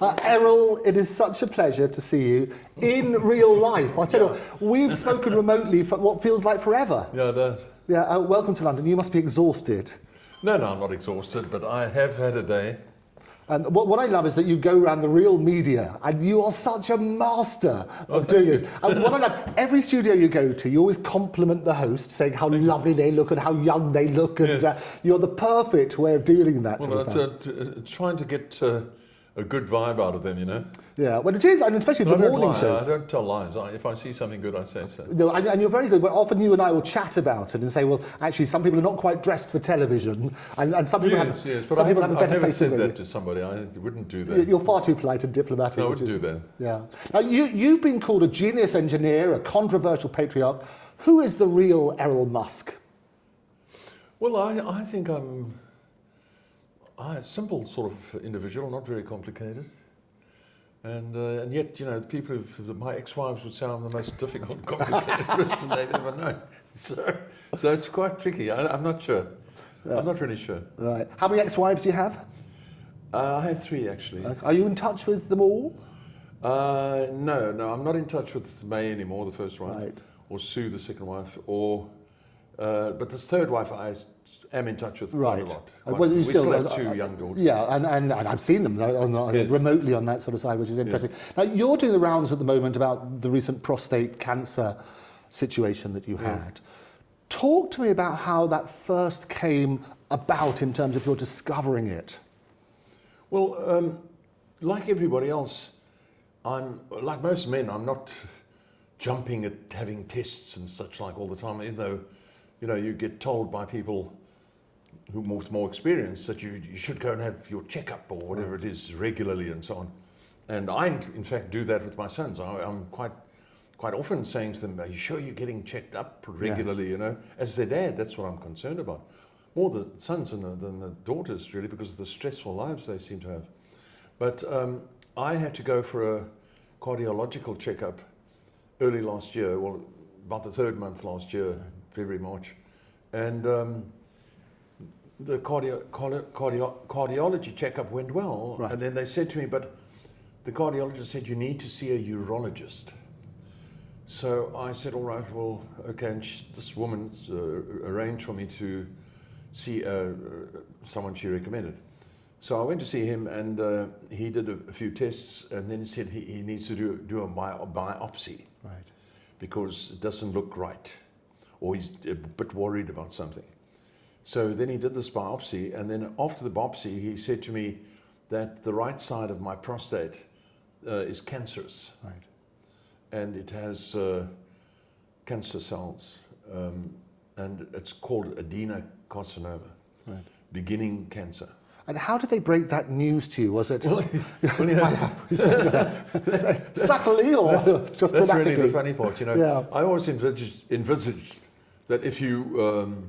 Errol, it is such a pleasure to see you in real life. I tell you what, we've spoken remotely for what feels like forever. Yeah, it does. Yeah, welcome to London. You must be exhausted. No, I'm not exhausted, but I have had a day. And what I love is that you go around the real media, and you are such a master of doing this. And what I love, every studio you go to, you always compliment the host, saying how lovely they look and how young they look, and you're the perfect way of dealing in that Well, sort of stuff. trying to get a good vibe out of them, you know. Yeah, well it is, and especially the morning shows. I don't tell lies. If I see something good, I say so. No, and you're very good. But often you and I will chat about it and say, well, actually, some people are not quite dressed for television, and some people have. But some people have a better I've never face said than that you. to somebody. I wouldn't do that. You're far too polite and diplomatic. No, I wouldn't do that. Yeah. Now, you've been called a genius engineer, a controversial patriarch. Who is the real Errol Musk? Well, I think I'm a simple sort of individual, not very complicated. And yet, you know, the people my ex-wives would say I'm the most difficult, complicated person they've ever known. So it's quite tricky. I'm not sure. Yeah. I'm not really sure. Right. How many ex-wives do you have? I have 3, actually. Okay. Are you in touch with them all? No, I'm not in touch with May anymore, the first wife, right. Or Sue, the second wife, but this third wife I am in touch with quite a lot. Well, we still have 2 young daughters. Yeah, and I've seen them remotely on that sort of side, which is interesting. Yes. Now, you're doing the rounds at the moment about the recent prostate cancer situation that you had. Talk to me about how that first came about in terms of your discovering it. Well, like everybody else, like most men, I'm not jumping at having tests and such like all the time, even though, you know, you get told by people who with more experience that you should go and have your checkup or whatever it is regularly and so on. And I, in fact, do that with my sons. I'm quite often saying to them, are you sure you're getting checked up regularly, you know? As their dad, that's what I'm concerned about. More the sons than the daughters, really, because of the stressful lives they seem to have. But I had to go for a cardiological checkup early last year, well, about the 3rd month last year, February, March. And the cardiology checkup went well. Right. And then they said to me, but the cardiologist said, you need to see a urologist. So I said, all right, well, okay. And this woman arranged for me to see someone she recommended. So I went to see him, and he did a few tests, and then he said he needs to do a biopsy. Right. Because it doesn't look right, or he's a bit worried about something. So then he did this biopsy, and then after the biopsy, he said to me that the right side of my prostate is cancerous. Right. And it has cancer cells, and it's called adenocarcinoma, right. Beginning cancer. And how did they break that news to you? Was it subtly or just that's dramatically? That's really the funny part, you know. Yeah. I always envisaged that if you,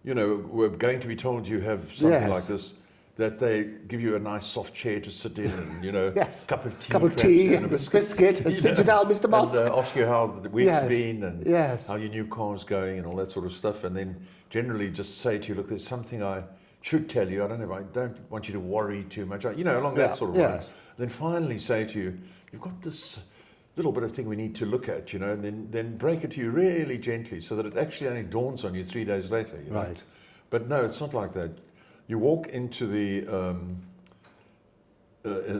you know, were going to be told you have something like this, that they give you a nice soft chair to sit in and, you know, cup of tea and a biscuit and sit you down, Mr. Musk. And ask you how the week's been and how your new car's going and all that sort of stuff. And then generally just say to you, look, there's something I should tell you. I don't want you to worry too much. You know, along that sort of line. Then finally say to you, you've got this little bit of thing we need to look at, you know, and then break it to you really gently so that it actually only dawns on you 3 days later. You know? Right. But no, it's not like that. You walk into the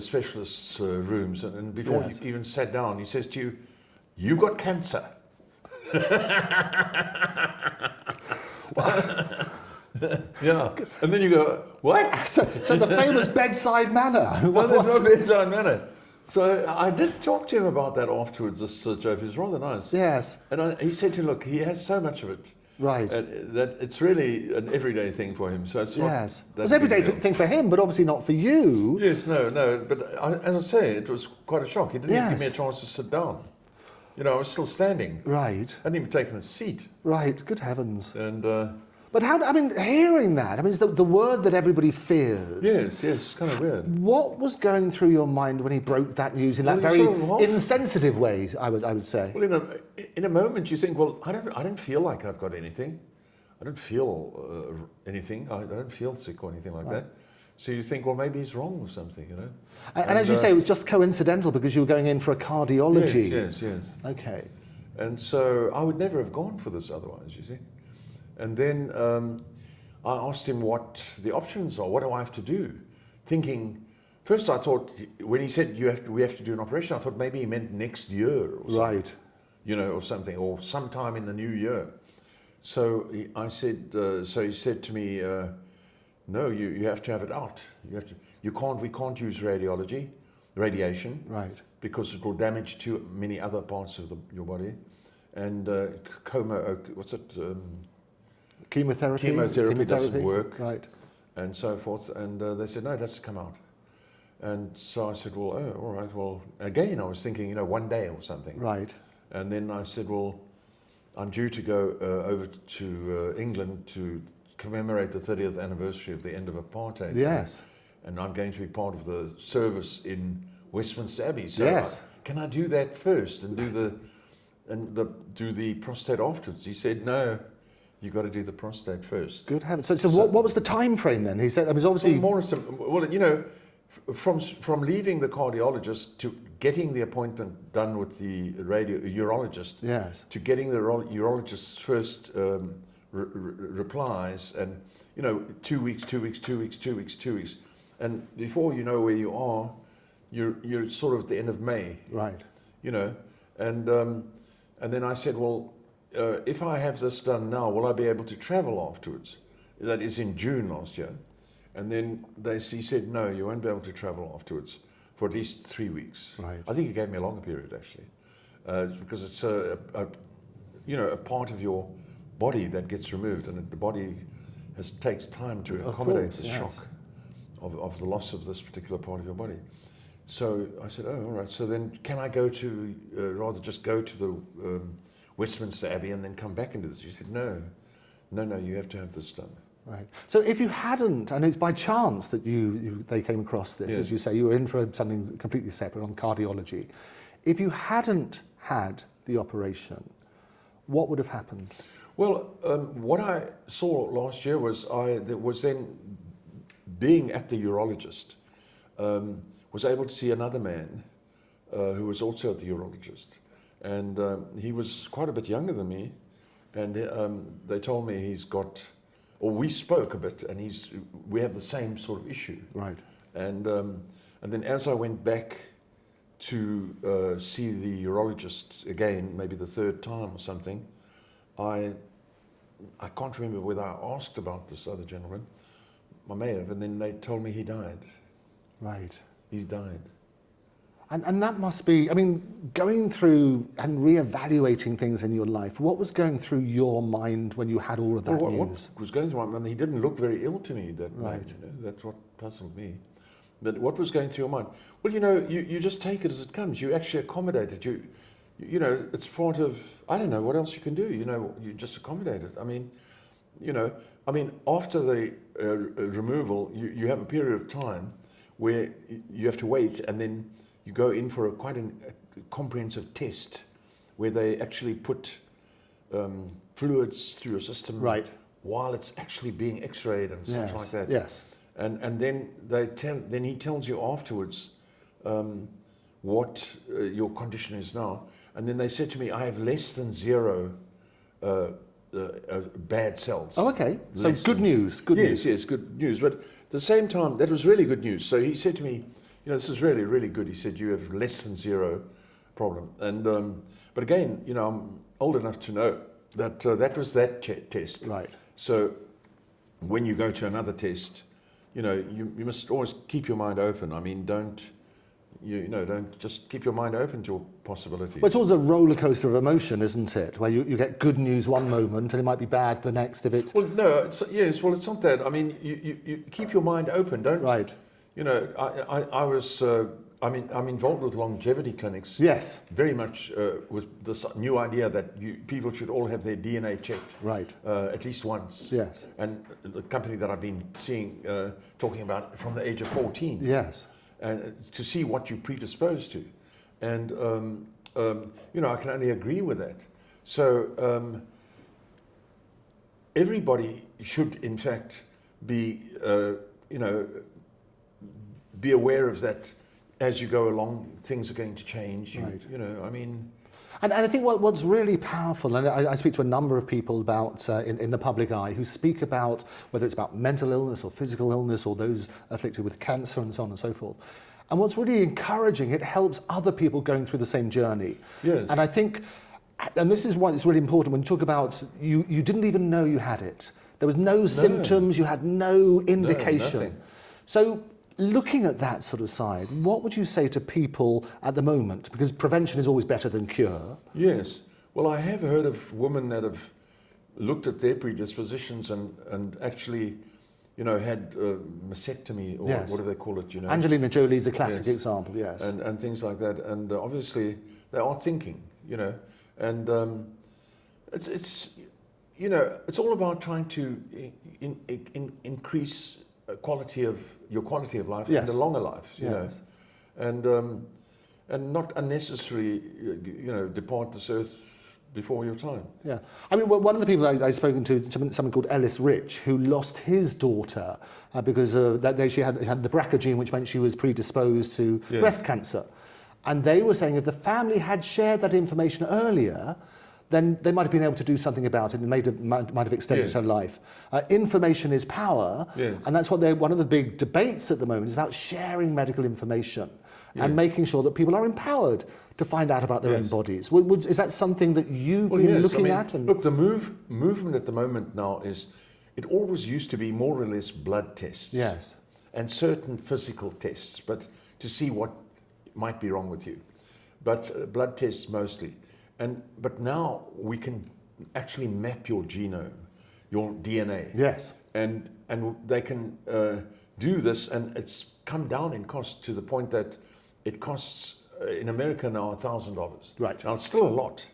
specialist's rooms, and before you even sat down, he says to you, "You got cancer." Yeah, and then you go, "What?" So the famous bedside manner. No, there's no bedside manner. So I did talk to him about that afterwards. This joke is rather nice. Yes. And he said to me, "Look, he has so much of it." Right. That it's really an everyday thing for him. So it's it's an everyday thing for him, but obviously not for you. Yes, no. But as I say, it was quite a shock. He didn't even give me a chance to sit down. You know, I was still standing. Right. I hadn't even taken a seat. Right. Good heavens. And but hearing that, it's the word that everybody fears. Yes, it's kind of weird. What was going through your mind when he broke that news in that very insensitive way, I would say? Well, in a moment you think, well, I don't feel like I've got anything. I don't feel anything. I don't feel sick or anything like that. So you think, well, maybe he's wrong or something, And as you say, it was just coincidental because you were going in for a cardiology. Yes. Okay. And so I would never have gone for this otherwise, you see. And then I asked him what the options are. What do I have to do? Thinking, first I thought, when he said we have to do an operation, I thought maybe he meant next year or something. Right. Or something, or sometime in the new year. So I said, he said to me, no, you have to have it out. We can't use radiation, right, because it will damage too many other parts of your body, and chemotherapy doesn't work, right, and so forth. And they said no, it has to come out. And so I said, well, all right. Well, again, I was thinking, one day or something. Right. And then I said, well, I'm due to go over to England to commemorate the 30th anniversary of the end of apartheid. Yes. And I'm going to be part of the service in Westminster Abbey. So yes. Can I do that first and do the prostate afterwards? He said, no, you've got to do the prostate first. Good heavens. So what was the time frame then? He said, it was obviously... From leaving the cardiologist to getting the appointment done with the urologist, yes, to getting the urologist's first replies, and 2 weeks, and before you know where you are, you're sort of at the end of May, right? And then I said, well, if I have this done now, will I be able to travel afterwards? That is in June last year. And then he said, no, you won't be able to travel afterwards for at least 3 weeks. Right. I think he gave me a longer period, actually, because it's a part of your body that gets removed, and the body takes time to accommodate the shock of the loss of this particular part of your body. So I said, oh, all right. So then can I go to, rather just go to the Westminster Abbey and then come back into this? He said, no, you have to have this done. Right. So if you hadn't, and it's by chance that they came across this, as you say, you were in for something completely separate on cardiology. If you hadn't had the operation, what would have happened? Well, what I saw last year was then being at the urologist, was able to see another man who was also at the urologist, and he was quite a bit younger than me, and they told me he's got. Or we spoke a bit, and we have the same sort of issue. Right. And then as I went back to see the urologist again, maybe the third time or something, I can't remember whether I asked about this other gentleman. I may have, and then they told me he died. Right. He's died. And that must be, going through and reevaluating things in your life, what was going through your mind when you had all of that news? What was going through my mind, he didn't look very ill to me that right. night. That's what puzzled me. But what was going through your mind? Well, you just take it as it comes. You actually accommodate it. It's part of, I don't know what else you can do. You just accommodate it. After the removal, you have a period of time where you have to wait, and then you go in for quite a comprehensive test where they actually put fluids through your system, right, while it's actually being x-rayed and stuff like that. Yes. And then he tells you afterwards what your condition is now. And then they said to me, I have less than 0 bad cells. Oh, okay. So good news. Good news. Yes, good news. But at the same time, that was really good news. So he said to me, this is really, really good. He said, you have less than 0 problem. And but again, I'm old enough to know that that was that test. Right. So when you go to another test, you must always keep your mind open. Don't just keep your mind open to possibilities. Well, it's always a roller coaster of emotion, isn't it? Where you get good news one moment and it might be bad the next if it's... Well, no, it's not that. You keep your mind open, don't... Right. I'm involved with longevity clinics. Yes. Very much with this new idea that people should all have their DNA checked. Right. At least once. Yes. And the company that I've been seeing, talking about from the age of 14. Yes. And to see what you're predisposed to. And, I can only agree with that. So everybody should, in fact, be, be aware of that as you go along. Things are going to change. Right. You know, I mean. And I think what's really powerful, and I speak to a number of people about in the public eye who speak about whether it's about mental illness or physical illness or those afflicted with cancer and so on and so forth. And what's really encouraging, it helps other people going through the same journey. Yes. And I think, and this is why it's really important when you talk about you didn't even know you had it. There was no symptoms, you had no indication. Nothing. So looking at that sort of side, what would you say to people at the moment? Because prevention is always better than cure. Yes. Well, I have heard of women that have looked at their predispositions and actually, you know, had mastectomy, or Yes. what do they call it, you know? Angelina Jolie's a classic Yes. example, yes. And things like that. And obviously they are thinking, you know, and it's you know, it's all about trying to increase quality of life Yes. and a longer life, you Yes. know, and not unnecessarily, you know, depart this earth before your time. Yeah, I mean, one of the people I've spoken to, someone called Ellis Rich, who lost his daughter because she had the BRCA gene, which meant she was predisposed to breast cancer. And they were saying if the family had shared that information earlier, then they might have been able to do something about it and might have extended her life. Information is power, and that's what one of the big debates at the moment is about sharing medical information and making sure that people are empowered to find out about their own bodies. Is that something that you've been looking at? And look, the movement at the moment now is, it always used to be more or less blood tests. Yes. And certain physical tests, but to see what might be wrong with you. But blood tests mostly. But now we can actually map your genome, your DNA. Yes. And they can do this, and it's come down in cost to the point that it costs in America now $1,000. Right. Now it's still a lot,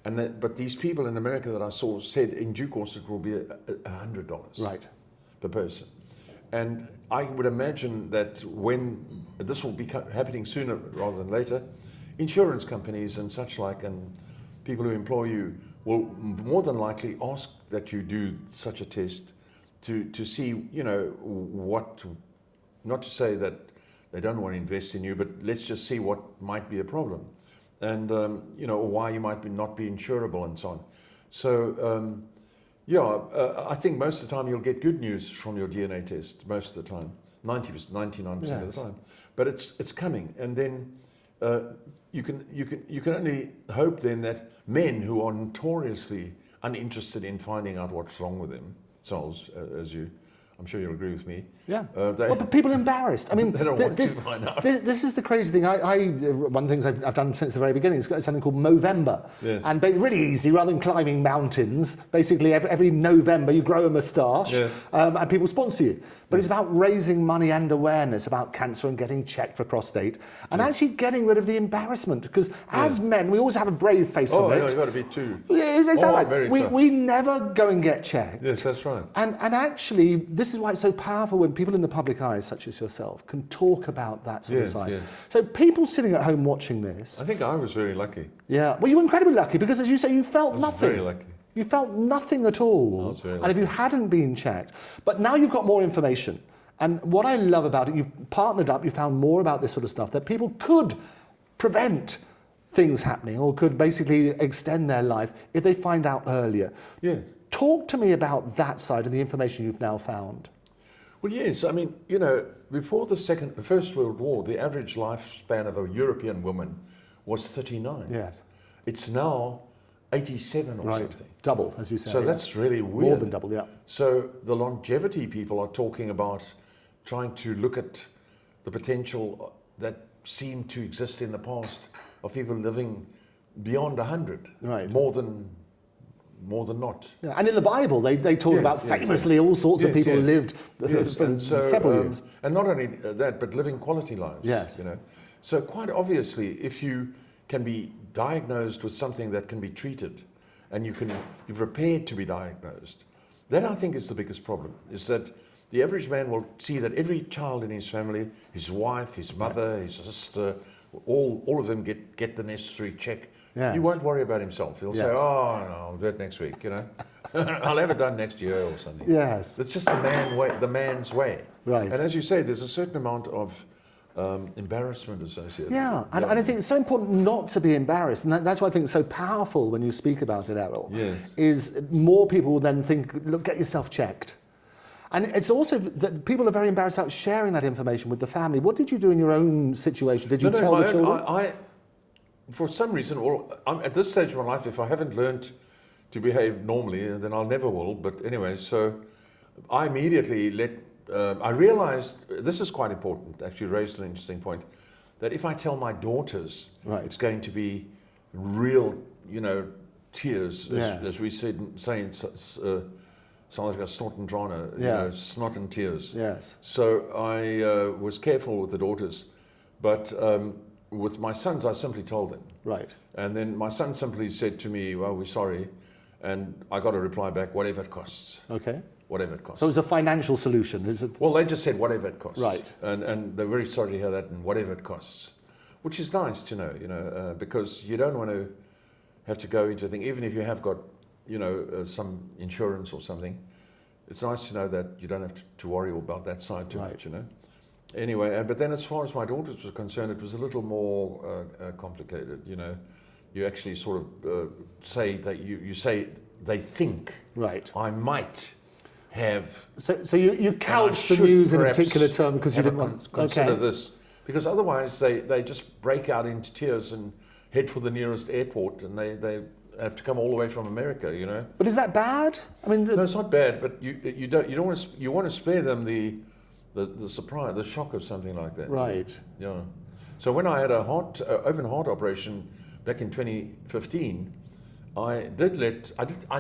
but these people in America that I saw said in due course it will be $100. Right. Per person. And I would imagine that when this will be happening sooner rather than later, insurance companies and such like, and people who employ you will more than likely ask that you do such a test to see, you know, not to say that they don't want to invest in you, but let's just see what might be a problem, and you know, or why you might not be insurable and so on. So I think most of the time you'll get good news from your DNA test. Most of the time, 99% of the time, but it's coming, and then you can only hope then that men who are notoriously uninterested in finding out what's wrong with themselves, I'm sure you'll agree with me. Yeah. But people are embarrassed. I mean, they don't want to find out. This is the crazy thing. One of the things I've done since the very beginning is something called Movember. Yes. And really easy, rather than climbing mountains, basically every November you grow a moustache and people sponsor you. But it's about raising money and awareness about cancer and getting checked for prostate and actually getting rid of the embarrassment. Because as men, we always have a brave face on it. Oh, you've got to be too. Is that right? Very tough. We never go and get checked. Yes, that's right. And actually, this is why it's so powerful when people in the public eye, such as yourself, can talk about that sort of side. Yes. So people sitting at home watching this. I think I was very lucky. Yeah. Well, you were incredibly lucky because, as you say, you felt nothing. Very lucky. You felt nothing at all. I was very and if you hadn't been checked, but now you've got more information. And what I love about it, you've partnered up, you found more about this sort of stuff, that people could prevent things happening or could basically extend their life if they find out earlier. Yes. Talk to me about that side and the information you've now found. Well, yes. I mean, you know, before the First World War, the average lifespan of a European woman was 39. Yes. It's now 87 or Right. something. Double, as you say. So that's really weird. More than double, yeah. So the longevity people are talking about trying to look at the potential that seemed to exist in the past of people living beyond 100. Right. More than not. Yeah, and in the Bible, they talk about famously all sorts of people who lived for several years. And not only that, but living quality lives. Yes. You know, so quite obviously, if you can be diagnosed with something that can be treated, and you're prepared to be diagnosed, that I think is the biggest problem. Is that the average man will see that every child in his family, his wife, his mother, his sister, all of them get the necessary check. Yes. He won't worry about himself. He'll say, "Oh no, I'll do it next week. You know, I'll have it done next year or something." Yes. It's just the man's way. Right. And as you say, there's a certain amount of embarrassment associated. Yeah, and I think it's so important not to be embarrassed, and that's why I think it's so powerful when you speak about it, Errol. Yes. Is more people will then think, look, get yourself checked. And it's also that people are very embarrassed about sharing that information with the family. What did you do in your own situation? Did you tell the children? I, for some reason, I'm at this stage of my life, if I haven't learned to behave normally, then I'll never will. But anyway, so I immediately I realized, this is quite important, actually raised an interesting point, that if I tell my daughters, it's going to be real, tears, as we say in South Africa, snot and drana, snot and tears. Yes. So I was careful with the daughters, but with my sons, I simply told them. Right. And then my son simply said to me, well, we're sorry. And I got a reply back, whatever it costs. Okay. Whatever it costs. So it was a financial solution, is it? Well, they just said whatever it costs. Right. And they're very sorry to hear that, and whatever it costs. Which is nice to know, because you don't want to have to go into a thing, even if you have got, some insurance or something. It's nice to know that you don't have to worry about that side too much, Anyway, but then as far as my daughters were concerned, it was a little more complicated, You actually sort of say that you say they think I might have. So you couch the news in a particular term because you didn't want consider this, because otherwise they just break out into tears and head for the nearest airport, and they have to come all the way from America, But is that bad? I mean, no, it's not bad, but you don't want to. You want to spare them the surprise, the shock of something like that. Right. Yeah. So when I had a open heart operation back in 2015, I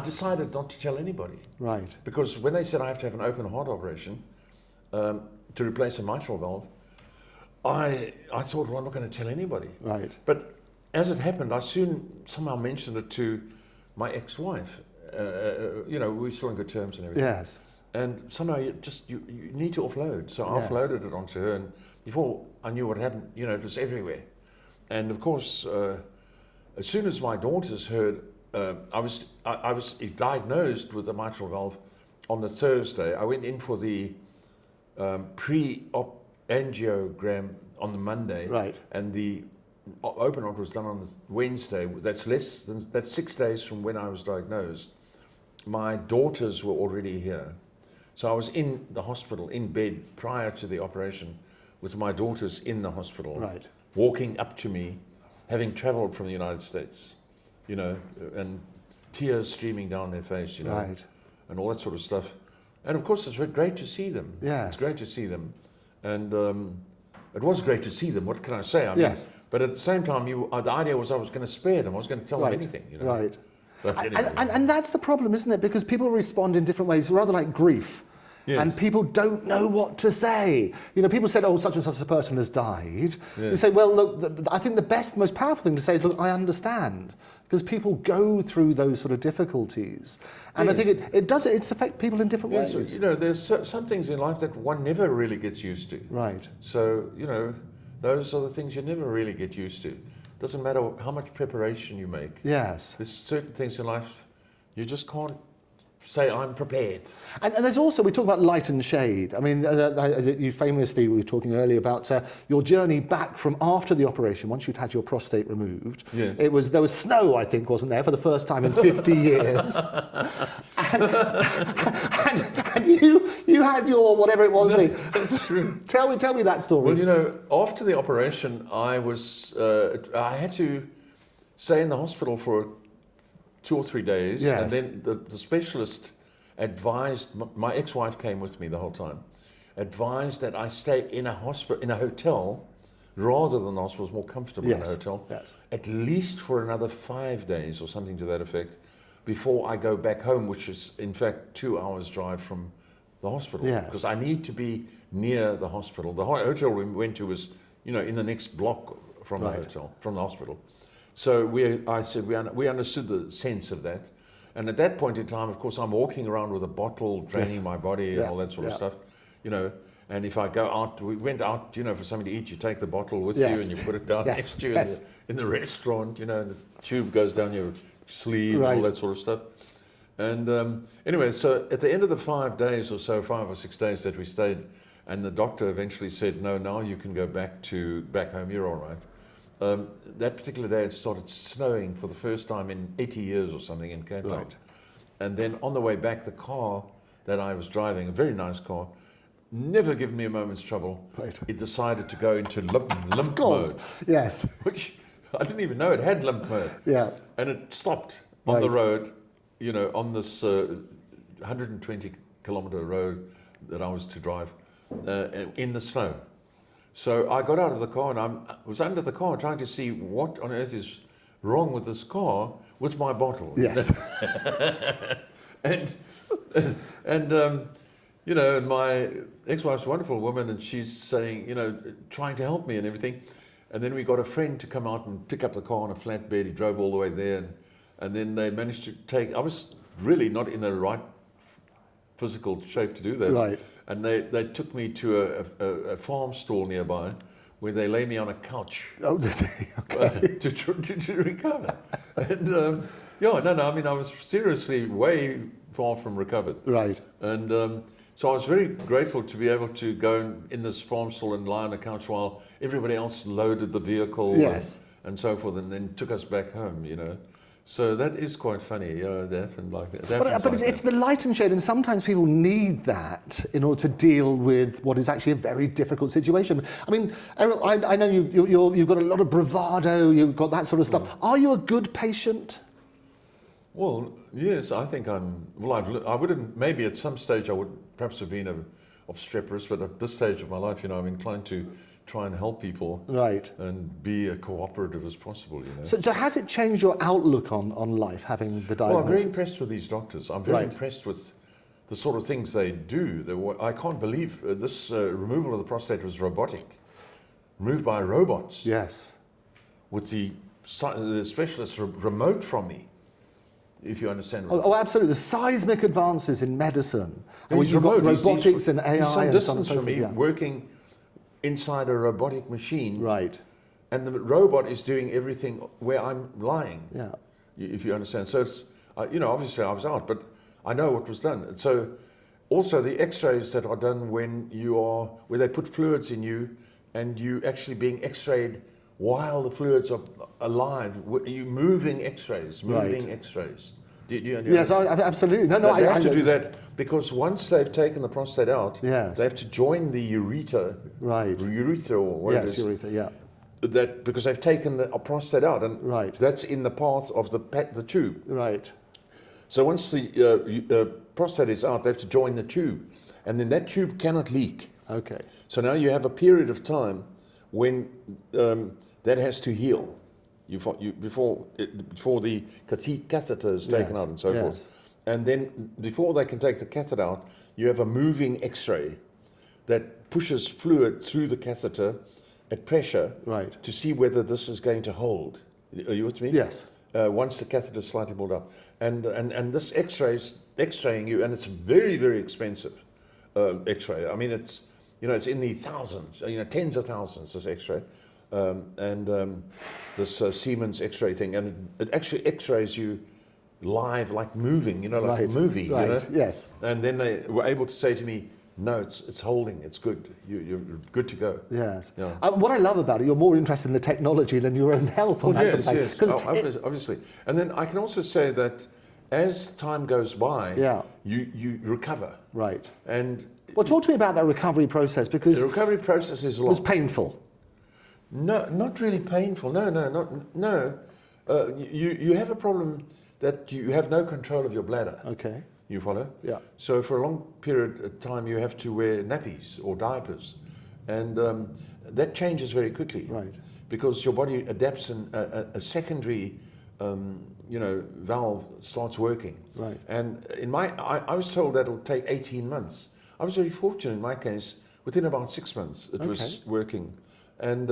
decided not to tell anybody. Right. Because when they said I have to have an open heart operation to replace a mitral valve, I thought, well, I'm not going to tell anybody. Right. But as it happened, I soon somehow mentioned it to my ex-wife. We're still in good terms and everything. Yes. And somehow you need to offload. So I offloaded it onto her, and before I knew what happened, it was everywhere. And of course, as soon as my daughters heard, I was diagnosed with a mitral valve on the Thursday. I went in for the pre-op angiogram on the Monday, right? And the open heart was done on the Wednesday. That's 6 days from when I was diagnosed. My daughters were already here. So I was in the hospital, in bed, prior to the operation, with my daughters in the hospital, right, walking up to me, having traveled from the United States, and tears streaming down their face, right, and all that sort of stuff. And of course, it's great to see them. Yes. It's great to see them. And it was great to see them, what can I say? I mean, yes. But at the same time, the idea was I was going to spare them. I was going to tell them anything, Right. Anyway. And that's the problem, isn't it? Because people respond in different ways, rather like grief. Yes. And people don't know what to say. People said, oh, such and such a person has died. Yes. You say, well, look, I think the best, most powerful thing to say is, look, I understand. Because people go through those sort of difficulties. And yes. I think it's affect people in different ways. There's some things in life that one never really gets used to. Right. So, those are the things you never really get used to. Doesn't matter how much preparation you make. Yes. There's certain things in life you just can't say, I'm prepared. And there's also, we talk about light and shade. I mean, you famously, we were talking earlier about your journey back from after the operation, once you'd had your prostate removed. Yeah. There was snow, I think, wasn't there, for the first time in 50 years. and you had your, whatever it was. No, that's true. Tell me that story. Well, after the operation, I had to stay in the hospital for 2 or 3 days, yes. And then the specialist advised, my ex-wife came with me the whole time, advised that I stay in a hotel rather than the hospital. It was more comfortable in a hotel, yes. At least for another 5 days or something to that effect, before I go back home, which is in fact 2 hours drive from the hospital, yes. Because I need to be near the hospital. The hotel we went to was, in the next block from the hotel, from the hospital. So I said we understood the sense of that, and at that point in time, of course, I'm walking around with a bottle, draining my body and all that sort of stuff, And if I go out, we went out, for something to eat. You take the bottle with you and you put it down next to you in the restaurant, and the tube goes down your sleeve and all that sort of stuff. And anyway, so at the end of the 5 days or so, 5 or 6 days that we stayed And the doctor eventually said, no, now you can go back home, you're all right. That particular day, it started snowing for the first time in 80 years or something in Cape Town. Right. And then on the way back, the car that I was driving, a very nice car, never given me a moment's trouble. Right. It decided to go into limp Of course, mode, yes. which I didn't even know it had limp mode. Yeah. And it stopped on the Right. road, on this 120-kilometer road that I was to drive in the snow. So I got out of the car and I was under the car trying to see what on earth is wrong with this car with my bottle. Yes. and my ex-wife's a wonderful woman, and she's saying, trying to help me and everything. And then we got a friend to come out and pick up the car on a flatbed. He drove all the way there, and then they managed to I was really not in the right physical shape to do that. Right. And they took me to a farm stall nearby, where they lay me on a couch. Oh, did they? Okay. to recover. And I was seriously way far from recovered. Right. And so I was very grateful to be able to go in this farm stall and lie on the couch while everybody else loaded the vehicle. Yes. And so forth, and then took us back home, So that is quite funny, that happened like that. But it's the light and shade, and sometimes people need that in order to deal with what is actually a very difficult situation. I mean, Errol, I know you've got a lot of bravado, you've got that sort of stuff. Are you a good patient? Well, yes, I think I'm. Well, I wouldn't. Maybe at some stage I would perhaps have been obstreperous, but at this stage of my life, I'm inclined to try and help people, right, and be as cooperative as possible. So has it changed your outlook on life, having the diagnosis? Well, I'm very impressed with these doctors. I'm very impressed with the sort of things they do. I can't believe this removal of the prostate was robotic, removed by robots. Yes. With the specialists remote from me. If you understand. Oh, absolutely. The seismic advances in medicine. And you've got robotics and AI. He's some distance from me, yeah, working inside a robotic machine. Right. And the robot is doing everything where I'm lying. Yeah. If you understand. So it's, obviously I was out, but I know what was done. And so also the x-rays that are done where they put fluids in you and you actually being x-rayed while the fluids are alive, you moving x-rays. Do you understand? Yes, absolutely. No, they have to do that because once they've taken the prostate out, yes, they have to join the urethra. Right. Urethra or what it is. Yes, urethra, yeah. That because they've taken the prostate out, and that's in the path of the tube. Right. So once the prostate is out, they have to join the tube, and then that tube cannot leak. Okay. So now you have a period of time when that has to heal. Before the catheter is taken out and so forth. And then before they can take the catheter out, you have a moving x-ray that pushes fluid through the catheter at pressure to see whether this is going to hold. Are you with me? Yes. Once the catheter is slightly pulled up. And this x-ray's x-raying you, and it's very, very expensive x-ray. I mean, it's in the thousands, tens of thousands, this x-ray. This Siemens x-ray thing, and it actually x-rays you live, like moving, like a movie. Yes. And then they were able to say to me, no, it's holding, it's good, you're good to go. Yes. Yeah. What I love about it, you're more interested in the technology than your own health on that sort of thing. Yes, obviously. And then I can also say that as time goes by, you recover. Right. And well, talk to me about that recovery process, because the recovery process is long. It was painful. No, not really painful. No. You have a problem that you have no control of your bladder. Okay. You follow? Yeah. So for a long period of time, you have to wear nappies or diapers, and that changes very quickly. Right. Because your body adapts, and a secondary, valve starts working. Right. And I was told that it'll take 18 months. I was very fortunate in my case. Within about 6 months, it was working. And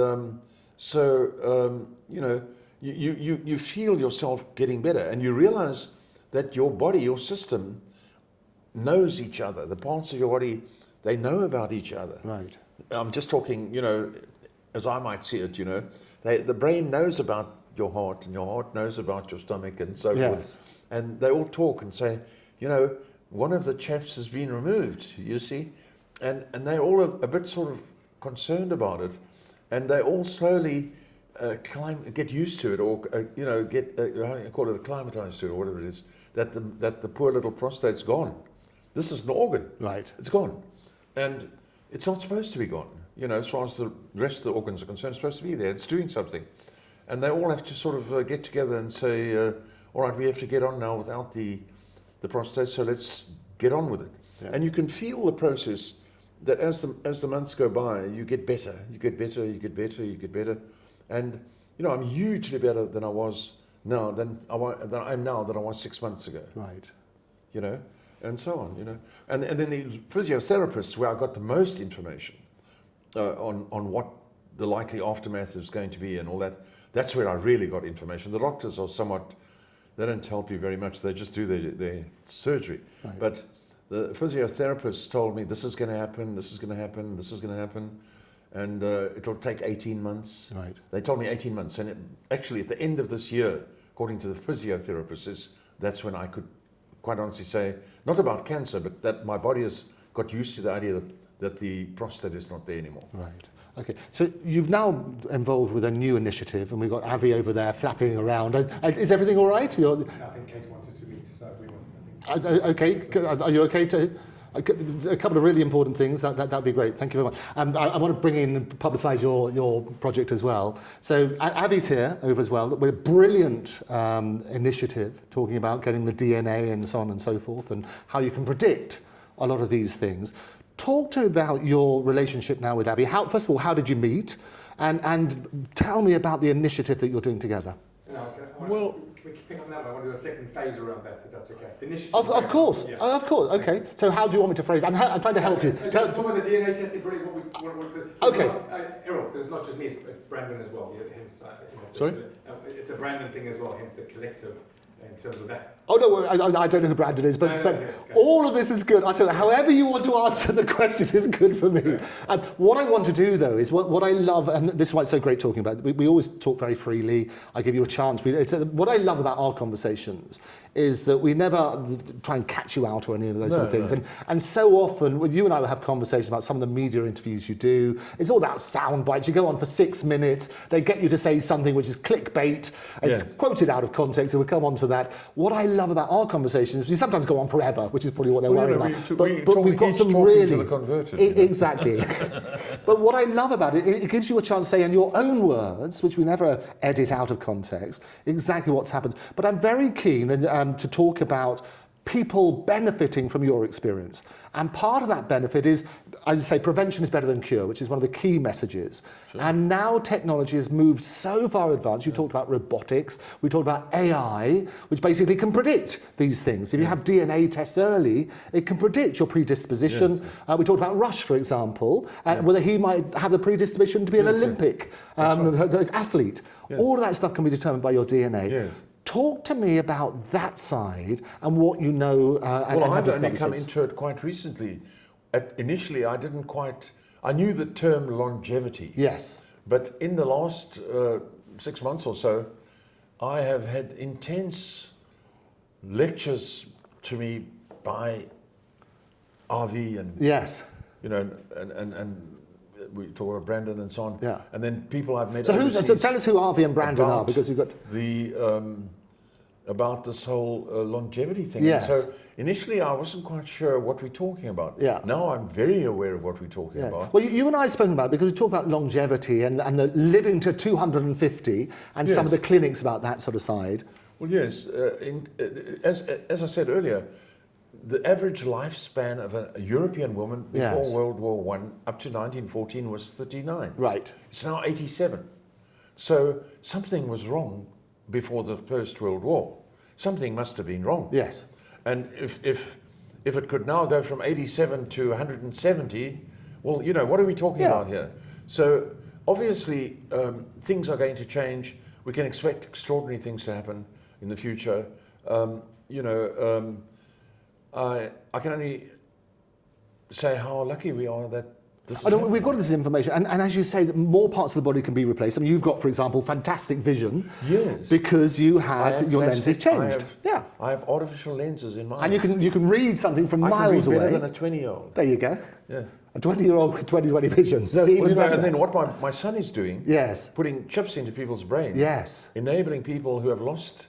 you feel yourself getting better, and you realize that your body, your system, knows each other. The parts of your body, they know about each other. Right. I'm just talking, as I might see it, the brain knows about your heart, and your heart knows about your stomach, and so forth. And they all talk and say, one of the chaps has been removed, you see. and they're all a bit sort of concerned about it, and they all slowly get used to it, or get how do you call it, acclimatized to it, or whatever it is. That the poor little prostate's gone. This is an organ. Right. It's gone, and it's not supposed to be gone. As far as the rest of the organs are concerned, it's supposed to be there. It's doing something, and they all have to sort of get together and say, all right, we have to get on now without the prostate, so let's get on with it. Yeah. And you can feel the process that as the months go by, you get better, you get better, you get better, you get better. And, I'm hugely better than I was now, than I am now than I was 6 months ago. Right. And so on, And then the physiotherapists, where I got the most information on what the likely aftermath is going to be and all that, that's where I really got information. The doctors are somewhat, they don't help you very much. They just do their surgery. Right. But the physiotherapists told me this is going to happen, this is going to happen, this is going to happen, and it'll take 18 months. Right. They told me 18 months, and actually at the end of this year, according to the physiotherapists, that's when I could quite honestly say, not about cancer, but that my body has got used to the idea that the prostate is not there anymore. Right. Okay, so you've now involved with a new initiative, and we've got Avi over there flapping around. Is everything all right? I think Kate wanted to meet, so we want. Okay, are you okay to? A couple of really important things. That'd be great. Thank you very much. And I want to bring in and publicise your project as well. So Avi's here over as well with a brilliant initiative talking about getting the DNA and so on and so forth, and how you can predict a lot of these things. Talk to me about your relationship now with Avi. First of all, how did you meet? And tell me about the initiative that you're doing together. Can we pick up that? I want to do a second phase around that, if that's okay. The initiative. Of course. Yeah. Of course. Okay. So how do you want me to phrase it? I'm trying to help you. Talk about the DNA testing, brilliant. Okay. Errol, because it's not just me, it's Brandon as well. Hence, Sorry? It's a Brandon thing as well, hence the collective in terms of that. Oh, no, I don't know who Brandon is, but okay. All of this is good. I'll tell you, however you want to answer the question is good for me. What I want to do, though, is what I love, and this is why it's so great talking about it. We always talk very freely. I give you a chance. What I love about our conversations is that we never try and catch you out or any of those sort of things. And so often, when you and I will have conversations about some of the media interviews you do, it's all about sound bites. You go on for 6 minutes, they get you to say something which is clickbait, it's quoted out of context, and we'll come on to that. What I love about our conversations is we sometimes go on forever, which is probably what they're worried about. But we've got some really... to the converted. Exactly. But what I love about it, it gives you a chance to say in your own words, which we never edit out of context, exactly what's happened. But I'm very keen to talk about people benefiting from your experience. And part of that benefit is, as I say, prevention is better than cure, which is one of the key messages. Sure. And now technology has moved so far advanced. You talked about robotics, we talked about AI, which basically can predict these things. If you have DNA tests early, it can predict your predisposition. Yes. We talked about Rush, for example, whether he might have the predisposition to be an Olympic athlete. Yes. All of that stuff can be determined by your DNA. Yes. Talk to me about that side and what you know. I've only come into it quite recently. Initially, I knew the term longevity. Yes. But in the last 6 months or so, I have had intense lectures to me by RV and... Yes. And we talk about Brandon and so on. Yeah. And then people I've met. So tell us who Harvey and Brandon are, because you've got about this whole longevity thing. Yes. And so initially I wasn't quite sure what we're talking about. Yeah. Now I'm very aware of what we're talking about. Well, you and I have spoken about it because we talk about longevity and the living to 250 and some of the clinics about that sort of side. Well, yes. As I said earlier, the average lifespan of a European woman before World War I up to 1914 was 39. Right. It's now 87. So something was wrong before the First World War. Something must have been wrong. Yes. And if it could now go from 87 to 170, well, what are we talking about here? So obviously things are going to change. We can expect extraordinary things to happen in the future. I can only say how lucky we are that this is we've got this information, and as you say, that more parts of the body can be replaced. I mean, you've got, for example, fantastic vision. Yes. Because you had your lenses changed. I have artificial lenses in my and you can read something from miles away. Better than a 20-year-old. There you go. Yeah. A 20-year-old with 20/20 vision. So he Well, you know, remembered. and then what my son is doing, Yes. putting chips into people's brains, Yes. enabling people who have lost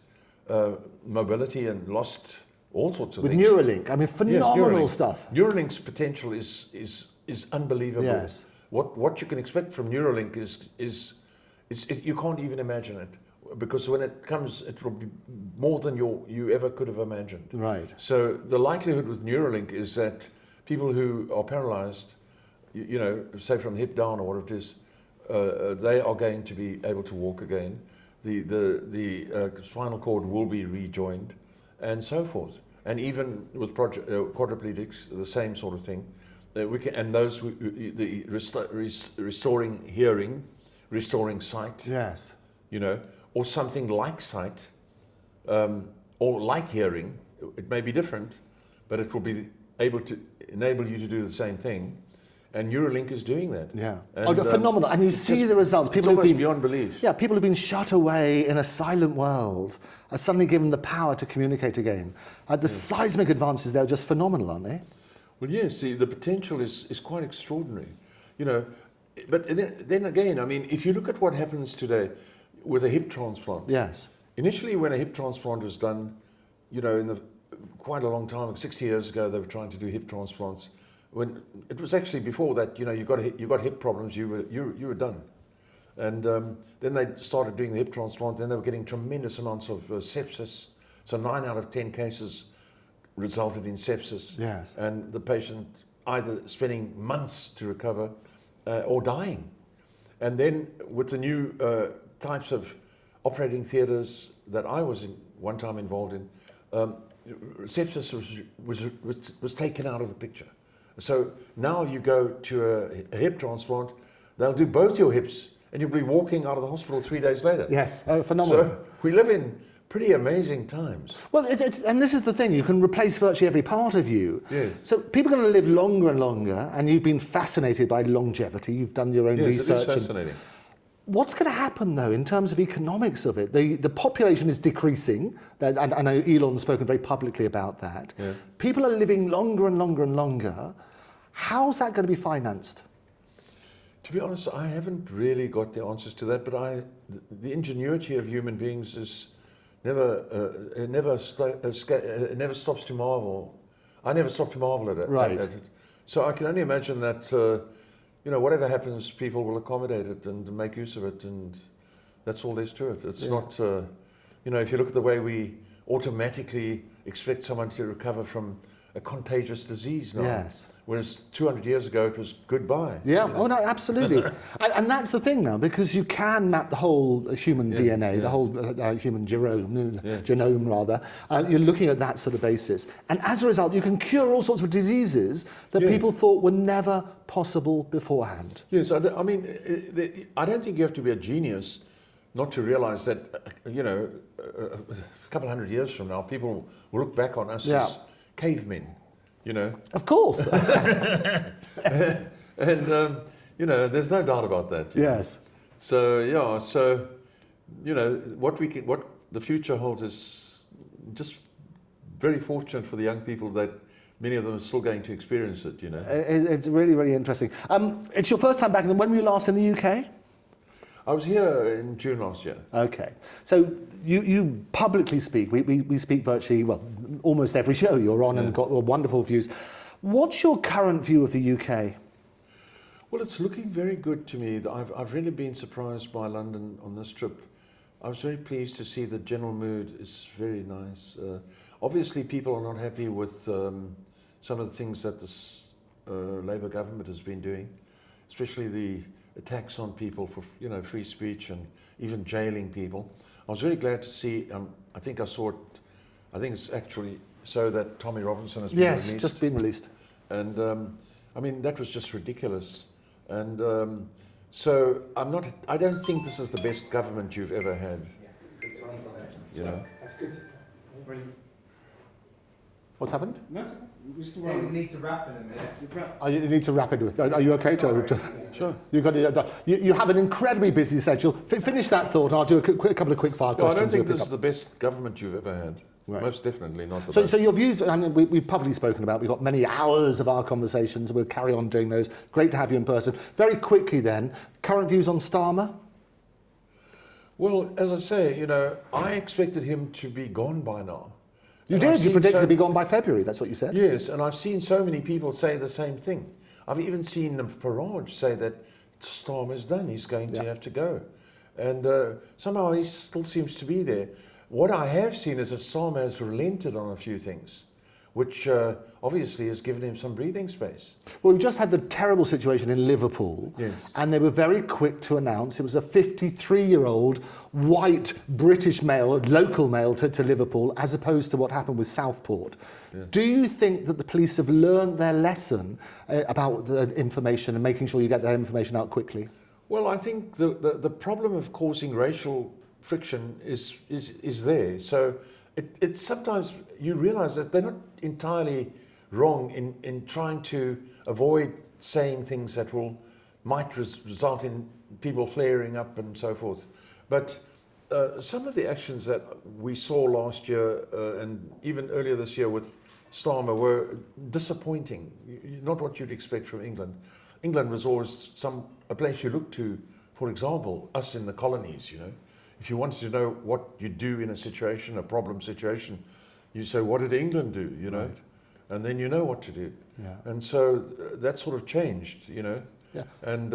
mobility and lost all sorts of With things. Neuralink. I mean, phenomenal Neuralink. stuff. Neuralink's potential is unbelievable. Yes. What you can expect from Neuralink is you can't even imagine it, because when it comes, it will be more than you ever could have imagined. Right. So the likelihood with Neuralink is that people who are paralyzed, you know, say from the hip down or whatever it is, they are going to be able to walk again. The spinal cord will be rejoined, and so forth. And even with quadriplegics, the same sort of thing. We can, and those restoring hearing, restoring sight. Yes. You know, or something like sight, or like hearing. It may be different, but it will be able to enable you to do the same thing. And Neuralink is doing that. Yeah. And, phenomenal. And you see the results. It's almost beyond belief. Yeah, people have been shut away in a silent world are suddenly given the power to communicate again. The seismic advances there are just phenomenal, aren't they? Well, yes, see, the potential is quite extraordinary. You know, but then again, I mean, if you look at what happens today with a hip transplant. Yes. Initially, when a hip transplant was done, you know, quite a long time, 60 years ago, they were trying to do hip transplants. When it was actually before that, you know, you got hip problems, you were done. And then they started doing the hip transplant. Then they were getting tremendous amounts of sepsis. So 9 out of 10 cases resulted in sepsis. Yes. And the patient either spending months to recover or dying. And then with the new types of operating theatres that I was one time involved in, sepsis was taken out of the picture. So now you go to a hip transplant, they'll do both your hips, and you'll be walking out of the hospital 3 days later. Yes, phenomenal. So we live in pretty amazing times. Well, and this is the thing, you can replace virtually every part of you. Yes. So people are going to live longer and longer, and you've been fascinated by longevity, you've done your own research. Yes, it is fascinating. What's going to happen, though, in terms of economics of it? The population is decreasing. And I know Elon's spoken very publicly about that. Yeah. People are living longer and longer and longer. How's that going to be financed? To be honest, I haven't really got the answers to that, but the ingenuity of human beings is it never stops to marvel. I never stop to marvel at it. Right. At it. So I can only imagine that, you know, whatever happens, people will accommodate it and make use of it, and that's all there's to it. It's not, you know, if you look at the way we automatically expect someone to recover from a contagious disease now. Yes. Whereas 200 years ago, it was goodbye. Yeah, oh no, absolutely. and that's the thing now, because you can map the whole human DNA, the whole human genome rather. You're looking at that sort of basis. And as a result, you can cure all sorts of diseases that people thought were never possible beforehand. Yes, I mean, I don't think you have to be a genius not to realize that, you know, a couple of hundred years from now, people will look back on us as cavemen. You know, of course, and you know, there's no doubt about that. Yes. So you know, what the future holds is just very fortunate for the young people that many of them are still going to experience it. You know, it's really, really interesting. It's your first time back. When were you last in the UK? I was here in June last year. Okay, so you publicly speak. We speak virtually, well, almost every show you're on, and got wonderful views. What's your current view of the UK? Well, it's looking very good to me. I've really been surprised by London on this trip. I was very pleased to see the general mood is very nice. Obviously, people are not happy with some of the things that this Labour government has been doing, especially the attacks on people for, you know, free speech and even jailing people. I was very glad to see, I think I saw it, I think it's actually so that Tommy Robinson has been released. Yes, just been released. And I mean, that was just ridiculous. And so I don't think this is the best government you've ever had. You know? That's good. What's happened? No, we still We need to wrap in a minute. Oh, you need to wrap it with. Are you okay to Sure. You have an incredibly busy schedule. Finish that thought, and I'll do a couple of quick fire No, questions. I don't think You'll this is the best government you've ever had. Right. Most definitely not the So, most. so your views, I mean, we've publicly spoken about, we've got many hours of our conversations, we'll carry on doing those. Great to have you in person. Very quickly then, current views on Starmer? Well, as I say, I expected him to be gone by now. You And did, I've you seen predicted so- to be gone by February, that's what you said? Yes, and I've seen so many people say the same thing. I've even seen Farage say that Starmer's done, he's going to have to go. And somehow he still seems to be there. What I have seen is that Starmer has relented on a few things, which obviously has given him some breathing space. Well, we've just had the terrible situation in Liverpool, Yes. and they were very quick to announce it was a 53-year-old white British male, local male to Liverpool, as opposed to what happened with Southport. Yeah. Do you think that the police have learned their lesson about the information and making sure you get that information out quickly? Well, I think the problem of causing racial friction is there. So it's sometimes you realize that they're not entirely wrong in trying to avoid saying things that might result in people flaring up and so forth. But some of the actions that we saw last year and even earlier this year with Starmer were disappointing, not what you'd expect from England. England was always a place you look to, for example, us in the colonies, If you wanted to know what you do in a situation, a problem situation, you say, what did England do, Right. And then you know what to do. Yeah. And so that sort of changed, Yeah. And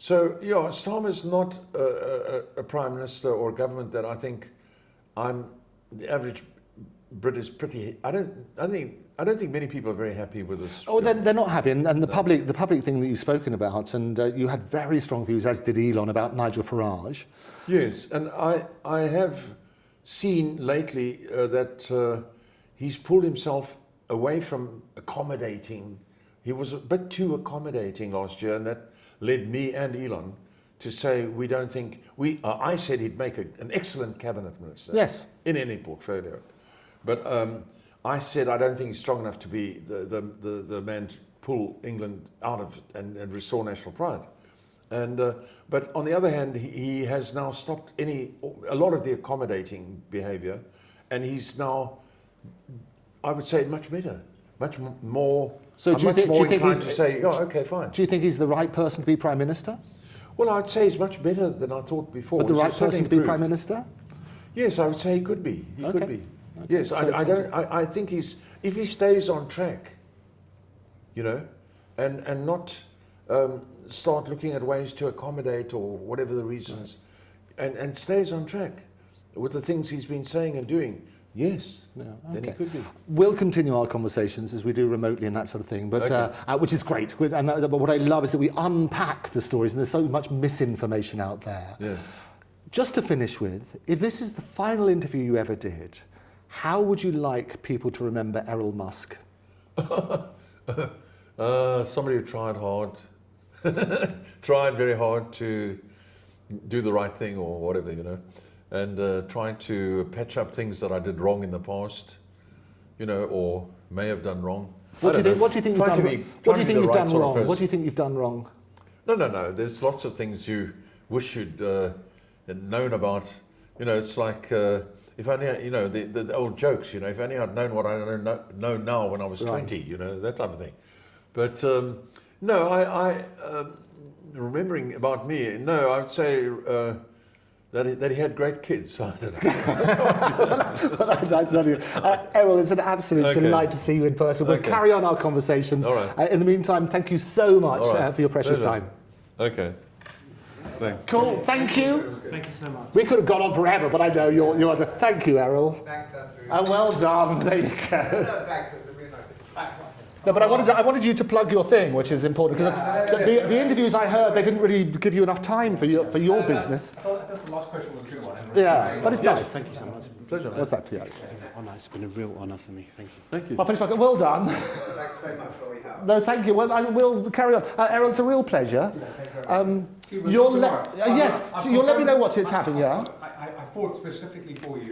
Starmer's not a prime minister or a government that I think the average Brit is pretty. I don't think many people are very happy with this. Oh, they're not happy, and the public thing that you've spoken about, and you had very strong views, as did Elon, about Nigel Farage. Yes, and I have seen lately that he's pulled himself away from accommodating. He was a bit too accommodating last year, and that led me and Elon to say we don't think I said he'd make an excellent cabinet minister. Yes. In any portfolio, but I said I don't think he's strong enough to be the man to pull England out of it and restore national pride. And but on the other hand, he has now stopped a lot of the accommodating behaviour, and he's now, I would say, much better, much more. So do you think inclined he's to say, oh, okay, fine. Do you think he's the right person to be prime minister? Well, I'd say he's much better than I thought before. But the He's right certainly person to be improved. prime minister? Yes, I would say he could be. He Okay. could be. Okay. Yes, So- I think if he stays on track, and not start looking at ways to accommodate or whatever the reasons, and stays on track with the things he's been saying and doing, yes, then he okay. could be. We'll continue our conversations as we do remotely and that sort of thing, but which is great. But what I love is that we unpack the stories, and there's so much misinformation out there. Yeah. Just to finish with, if this is the final interview you ever did, how would you like people to remember Errol Musk? Somebody who tried hard, tried very hard to do the right thing or whatever, and trying to patch up things that I did wrong in the past, or may have done wrong. What do you think you've done wrong? What do you think you've done wrong? What do you think you've done wrong? No. There's lots of things you wish you'd known about. It's like if only the old jokes. If only I'd known what I know now when I was 20. That type of thing. But no, I remembering about me. No, I would say that he had great kids. I don't know. That's not it. Errol, it's an absolute delight to see you in person. We'll carry on our conversations. All right. In the meantime, thank you so much for your precious time. Okay. Thanks. Cool. Thank you. Thank you so much. We could have gone on forever, but I know you're. Thank you, Errol. Thanks, Andrew. Well done. There you go. No, thanks. It was really nice. No, but I wanted you to plug your thing, which is important, because the interviews I heard, they didn't really give you enough time for your business. I thought the last question was a good one. Yeah, but it's nice. Thank you so much. Pleasure. What's that to you? Honour. It's been a real honour for me. Thank you. Thank you. I'll finish my. Well done. Thanks very much for all your help. No, thank you. Well, we'll carry on. Errol, it's a real pleasure. See you tomorrow. Yes, so you'll let me know what's happening. Yeah. I fought specifically for you